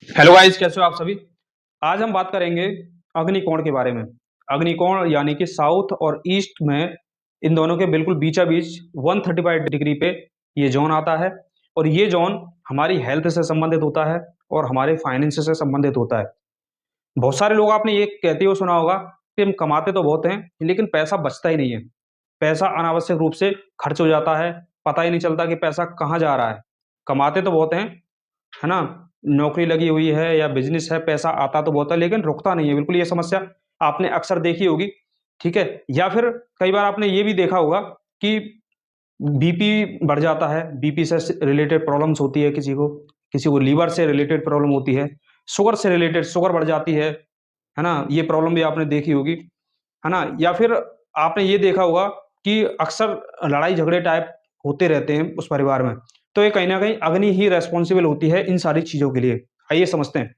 Hello guys, कैसे हो आप सभी। आज हम बात करेंगे अग्निकोण के बारे में। अग्निकोण यानी कि साउथ और ईस्ट में, इन दोनों के बिल्कुल बीचा बीच 135 डिग्री पे ये जोन आता है। और ये जोन हमारी हेल्थ से संबंधित होता है और हमारे फाइनेंस से संबंधित होता है। बहुत सारे लोग आपने ये कहते हुए सुना होगा कि हम कमाते तो बहुत हैं लेकिन पैसा बचता ही नहीं है। पैसा अनावश्यक रूप से खर्च हो जाता है, पता ही नहीं चलता कि पैसा कहाँ जा रहा है। कमाते तो बहुत हैं, है ना। नौकरी लगी हुई है या बिजनेस है, पैसा आता तो बहुत है लेकिन रुकता नहीं है, बिल्कुल ये समस्या आपने अक्सर देखी होगी। ठीक है। या फिर कई बार आपने ये भी देखा होगा कि बीपी बढ़ जाता है, बीपी से रिलेटेड प्रॉब्लम्स होती है किसी को लीवर से रिलेटेड प्रॉब्लम होती है, शुगर से रिलेटेड शुगर बढ़ जाती है ना। ये प्रॉब्लम भी आपने देखी होगी, है ना। या फिर आपने ये देखा होगा कि अक्सर लड़ाई झगड़े टाइप होते रहते हैं उस परिवार में। तो ये कहीं न कहीं अग्नि ही रिस्पॉन्सिबल होती है इन सारी चीज़ों के लिए। आइए समझते हैं।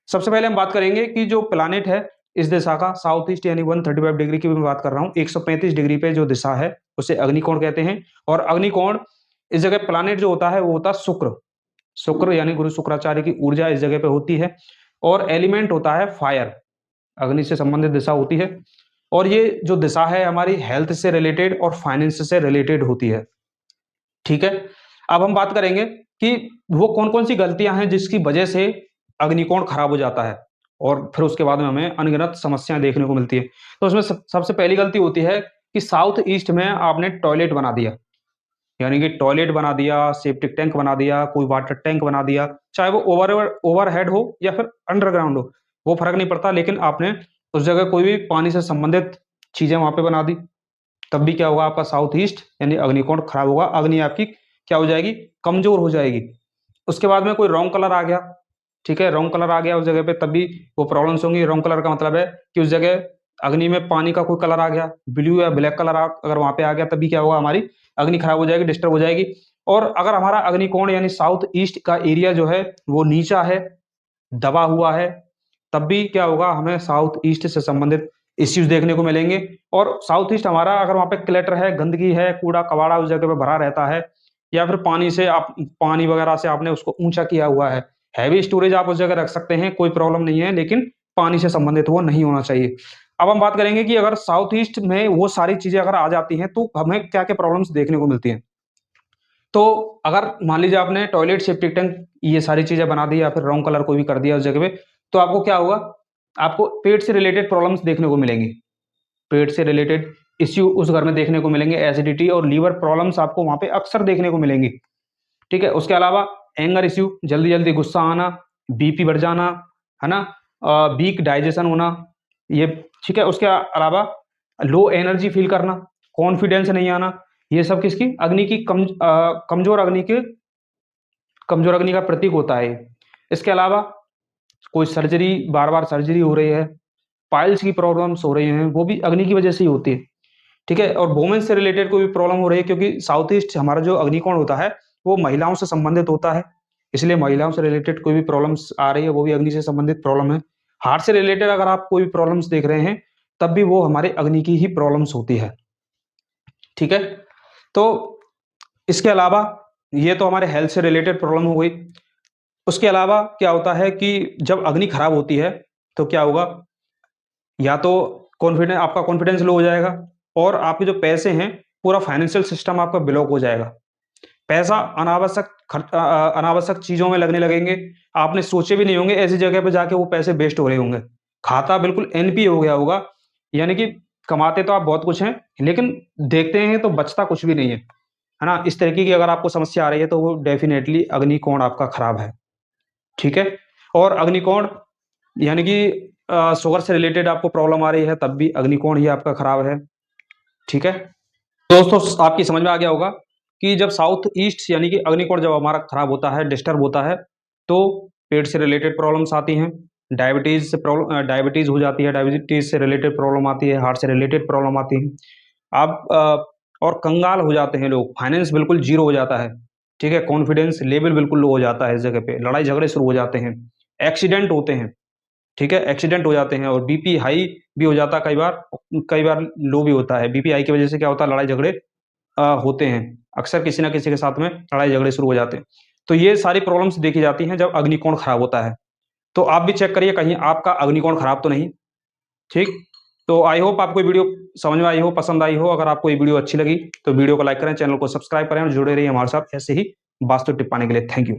सबसे पहले हम बात करेंगे कि जो प्लैनेट है इस दिशा का, साउथ ईस्ट यानी 135 डिग्री की भी मैं बात कर रहा हूँ। 135 डिग्री पे जो दिशा है उसे अग्निकोण कहते हैं। और अग्निकोण इस जगह प्लैनेट जो होता है वो होता है शुक्र। शुक्र यानी गुरु शुक्राचार्य की ऊर्जा इस जगह पे होती है। और एलिमेंट होता है फायर, अग्नि से संबंधित दिशा होती है। और ये जो दिशा है हमारी हेल्थ से रिलेटेड और फाइनेंस से रिलेटेड होती है। ठीक है। अब हम बात करेंगे कि वो कौन-कौन सी गलतियाँ हैं जिसकी वजह से अग्निकोण खराब हो जाता है, और फिर उसके बाद में हमें अनगिनत समस्याएँ देखने को मिलती है। तो उसमें सबसे पहली गलती होती है कि साउथ ईस्ट में आपने टॉयलेट बना दिया। यानी कि टॉयलेट बना दिया, सेप्टिक टैंक बना दिया, कोई वाटर टैंक बना दिया, चाहे वो ओवरहेड हो या फिर अंडरग्राउंड हो, वो फ़र्क नहीं पड़ता, लेकिन आपने उस जगह कोई भी पानी से संबंधित चीज़ें वहाँ पे बना दी। तब भी क्या होगा, आपका साउथ ईस्ट यानी अग्निकोण खराब होगा, अग्नि आपकी क्या हो जाएगी, कमज़ोर हो जाएगी। उसके बाद में कोई रॉन्ग कलर आ गया, ठीक है, रॉन्ग कलर आ गया उस जगह पे, तब भी वो प्रॉब्लम्स होंगी। रॉन्ग कलर का मतलब है कि उस जगह अग्नि में पानी का कोई कलर आ गया, ब्लू या ब्लैक कलर अगर वहाँ पे आ गया, तब भी क्या होगा, हमारी अग्नि खराब हो जाएगी, डिस्टर्ब हो जाएगी। और अगर हमारा अग्निकोण यानी साउथ ईस्ट का एरिया जो है वो नीचा है, दबा हुआ है, तब भी क्या होगा, हमें साउथ ईस्ट से संबंधित इश्यूज देखने को मिलेंगे। और साउथ ईस्ट हमारा अगर वहाँ पे क्लटर है, गंदगी है, कूड़ा-कबाड़ा उस जगह पे भरा रहता है, या फिर पानी वगैरह से आपने उसको ऊँचा किया हुआ है, हैवी स्टोरेज आप उस जगह रख सकते हैं, कोई प्रॉब्लम नहीं है, लेकिन पानी से संबंधित वो नहीं होना चाहिए। अब हम बात करेंगे कि अगर साउथ ईस्ट में वो सारी चीज़ें अगर आ जाती हैं, तो हमें क्या-क्या प्रॉब्लम्स देखने को मिलती हैं। तो अगर मान लीजिए आपने टॉयलेट, सेप्टिक टैंक ये सारी चीज़ें बना दी या फिर रॉन्ग कलर कोई भी कर दिया उस जगह पे, तो आपको क्या होगा, आपको पेट से रिलेटेड प्रॉब्लम्स देखने को मिलेंगी। पेट से रिलेटेड इश्यू उस घर में देखने को मिलेंगे, एसिडिटी और लीवर प्रॉब्लम्स आपको वहाँ पे अक्सर देखने को मिलेंगी। ठीक है? उसके अलावा एंगर इश्यू, जल्दी-जल्दी गुस्सा आना, बीपी बढ़ जाना, है ना? वीक डाइजेशन होना, ये ठीक है? उसके अलावा लो एनर्जी फ़ील करना, कॉन्फिडेंस नहीं आना, ये सब किसकी? अग्नि की कमज़ोर अग्नि का प्रतीक होता है ये। इसके अलावा कोई सर्जरी, बार-बार सर्जरी हो रही है, पाइल्स की प्रॉब्लम्स हो रही हैं, वो भी अग्नि की वजह से ही होती है। ठीक है? और वुमेन से रिलेटेड कोई भी प्रॉब्लम हो रही है, क्योंकि साउथ ईस्ट हमारा जो अग्निकोण होता है, वो महिलाओं से संबंधित होता है। इसलिए महिलाओं से रिलेटेड कोई भी प्रॉब्लम्स आ रही है, वो भी अग्नि से संबंधित प्रॉब्लम है। हार्ट से रिलेटेड अगर आप कोई भी प्रॉब्लम्स देख रहे हैं, तब भी वो हमारे अग्नि की ही प्रॉब्लम्स होती है। ठीक है? तो इसके अलावा ये तो हमारे हेल्थ से रिलेटेड प्रॉब्लम हो गई। उसके अलावा क्या होता है कि जब अग्नि खराब होती है, तो क्या होगा, या तो आपका कॉन्फिडेंस लो हो जाएगा, और आपके जो पैसे हैं, पूरा फाइनेंशियल सिस्टम आपका ब्लॉक हो जाएगा। पैसा अनावश्यक चीज़ों में लगने लगेंगे। आपने सोचे भी नहीं होंगे, ऐसी जगह पे जाके वो पैसे वेस्ट हो रहे होंगे। खाता बिल्कुल एनपी हो गया होगा, यानी कि कमाते तो आप बहुत कुछ हैं, लेकिन देखते हैं तो बचता कुछ भी नहीं है। है ना? इस तरीके की अगर आपको समस्या आ रही है, तो वो डेफ़िनेटली अग्निकोण आपका खराब है। ठीक है? और अग्निकोण यानी कि शुगर से रिलेटेड आपको प्रॉब्लम आ रही है, तब भी अग्निकोण ही आपका खराब है। ठीक है? दोस्तों, आपकी समझ में आ गया होगा कि जब साउथ ईस्ट यानी कि अग्निकोण जब हमारा खराब होता है, डिस्टर्ब होता है, तो पेट से रिलेटेड प्रॉब्लम्स आती हैं, डायबिटीज़ हो जाती है, डायबिटीज़ से रिलेटेड प्रॉब्लम आती है, हार्ट से रिलेटेड प्रॉब्लम आती है। आप और कंगाल हो जाते हैं लोग, फाइनेंस बिल्कुल ज़ीरो हो जाता है। ठीक है? कॉन्फिडेंस लेवल बिल्कुल लो हो जाता है इस जगह पे, लड़ाई झगड़े शुरू हो जाते हैं, एक्सीडेंट होते हैं। ठीक है? एक्सीडेंट हो जाते हैं, और बीपी हाई भी हो जाता है कई बार लो भी होता है। बीपी हाई की वजह से क्या होता है, लड़ाई झगड़े होते हैं। अक्सर किसी न किसी के साथ में लड़ाई झगड़े शुरू हो जाते हैं। तो ये सारी प्रॉब्लम्स देखी जाती हैं जब अग्निकोण खराब होता है। तो आप भी चेक करिए कहीं आपका अग्निकोण खराब तो नहीं। ठीक, तो आई होप आपको ये वीडियो समझ में आई हो, पसंद आई हो। अगर आपको ये वीडियो अच्छी लगी तो वीडियो को लाइक करें, चैनल को सब्सक्राइब करें और जुड़े रहिए हमारे साथ ऐसे ही वास्तु टिप पाने के लिए। Thank you.